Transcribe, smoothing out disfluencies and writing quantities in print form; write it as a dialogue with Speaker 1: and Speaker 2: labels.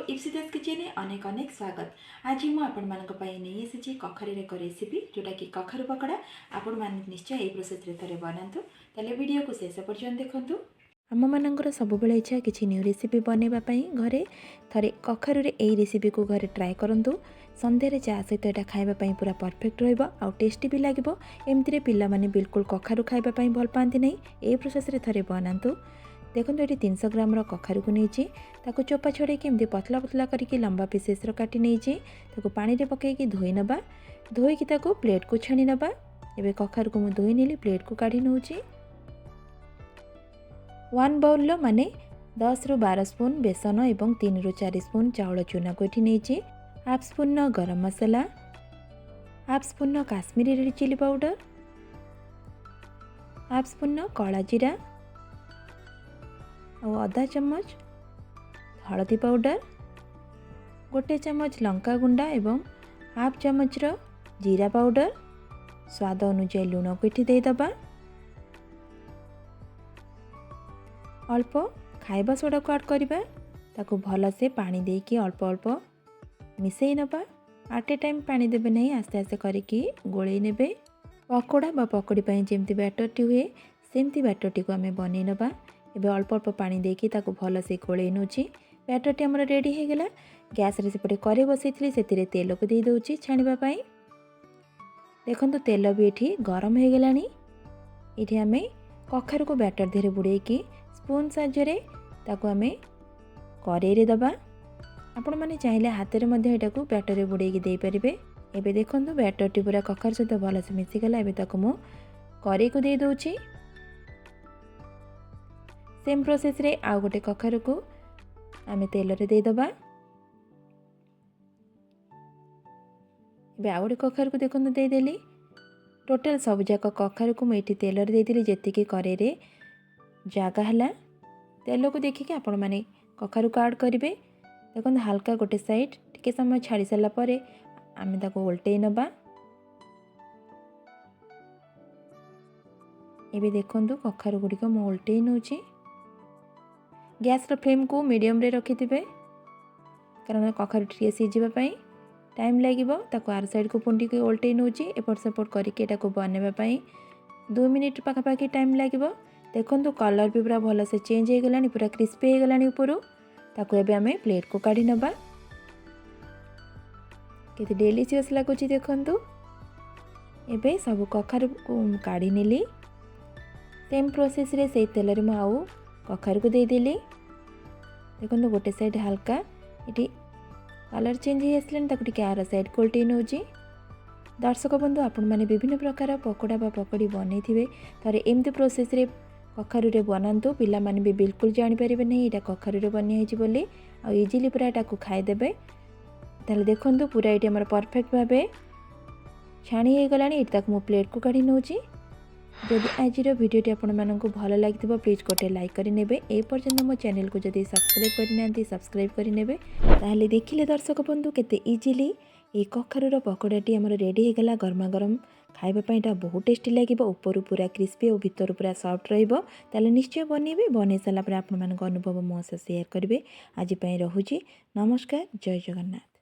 Speaker 1: Ipsita kitchen अनेक अनेक स्वागत। आज मु आपण नहीं आसी कखरी एक रेसिपी जोटा कि कखरू पकोड़ा। आपण मैंने निश्चय यही प्रोसेस थे बनातु तेल वीडियो को शेष पर्यटन देखूँ। आम मानकर सब इच्छा किसी न्यू रेसिपी बनवाई घरे थे कखरू यही रेसिपी को घरे ट्राए करूँ। संध्यारे चा सहित यहाँ खावाई पूरा परफेक्ट रहा टेस्टी भी लगे। एमती पिला बिल्कुल कखरू खावाई भल पाती नहीं ये प्रोसेस थे बनातु। देखो ये 300 ग्राम कखारू को नहीं चोपा छड़े एमती पतला पतला करके लंबा पीसेस काटी नहीं पानी रे पकईकि धोई नबा। धोईकी प्लेट को छाणी नबा। एबे कखारू को मुझे धोई नेली प्लेट को काढ़ी नौची। 1 बाउल माने 10 रु 12 स्पून बेसन एवं 3 रु 4 स्पून चाउल चूना को ये half spoon garam masala, half spoon Kashmiri red chilli powder, half spoon कला जीरा और आधा चम्मच हलदी पाउडर, गोटे चम्मच लंका गुंडा एवं हाफ चम्मच जीरा पाउडर, स्वाद अनुसार लुण को ये देदबा। अल्प खाइबा सोडा को ऐड करबा। ताको भल से पानी देकी अल्प अल्प मिसई नबा। एट ए टाइम पानी देबे नहीं आस्ते आस्ते करके गोले नेबे। पकोड़ा बा पकोड़ी पई जेमती बैटरटी हुए सेमती बैटरटी को आमे बनै नबा। एबे अल्प अल्प पानी देकी ताको भल से गोले नउची। बैटरटी हमर रेडी हो गला। गैस रे सेपटे करे बसैथिली सेतिरे तेल को दे दउची छाणीबा पई। देखंतु तेल भी एठी गरम हो गलानी। एठी आमे कखारू को बैटर धीरे बुड़ेकी स्पून साहाय्य ताको आमे करेई रे दबा। आपण माने चाहिले हाथ रे मध्ये एटा को बैटर रे बुड़ेकी दे परिबे। एबे देखंतु बैटरटी पूरा कखारू सहित भल से मिसी गला। एबे ताको मु करेई को दे दउची। सेम प्रोसेस रे आउ गोटे कखारू को आमे तेल रे दे दबा। एबे आउ गोटे कखारू को देखंतु दे देली। टोटल सब जाक कखारू को मुझे तेल रे दे देली जेतिकी करे रे जागा हला। तेल को देखिके आपण माने कखारू को ऐड करिवे। देखंतु हल्का गोटे साइड टिके समय छाड़ी साला परे आमे ताको उल्टेई नबा। एबे देखंतु कखारू गुडी को मु उल्टेई नउची। गैस फ्लेम को मीडियम रे रखि दिबे कारण कखारू टिके सिझिबा पई टाइम लागिबो। ताको आर साइड को पुंडी के उल्टेई नउची। एपट सेपट करके एटा को बनेबा पई 2 मिनिट पाखापाखि टाइम लागिबो। देखंतु कलर भी पूरा भल से चेंज हो गलानी पूरा क्रिस्पी हो गलानी ऊपर। ताको एबे हमें प्लेट को काढी नबा। केते डिलीशियस लागुची देखंतु। एबे सब कखारू को काढी नेली। सेम प्रोसेस रे से तेल रे म आउ कखारू को दे देली। देखो गोटे साइड हल्का ये कलर चेंज हो आसलानी ताको टिके आर साइड को उल्टे नउची। दर्शक बंधु आपण माने विभिन्न प्रकार पकोड़ा बा पकोड़ी बनै थिबे थरे एमती प्रोसेस रे कखारू रे बनांतु। पिला माने भी बिल्कुल जानि परिबे नहीं एटा कखारू रे बनै हिची बोली आ इजीली पूरा एटा को खाइ देबे। ताले देखंतु पूरा एटी हमर परफेक्ट भाबे छाणी हे गलानी। एटा को मु प्लेट को काढी नउची। जदि आज भिडियोटी आपण मानकु भल लागिथिबो प्लीज गोटे लाइक करि नेबे। ए पर्यंत मो चैनल को जदि सब्सक्राइब करि नांती सब्सक्राइब करि नेबे। ताहले देखिले दर्शक बंधु केते इजीली ए कखारूर पकोड़ाटी हमर रेडी हो गला। गरमा गरम खाइबा पई एटा बहुत टेस्टी लागिबो। ऊपर पूरा क्रिस्पी और भीतर पूरा सॉफ्ट रहिबो। ताले निश्चय बनेबे। बनै साला पर आपण मानक अनुभव मो से शेयर करिवे। आज पई रहुची। नमस्कार। जय जगन्नाथ।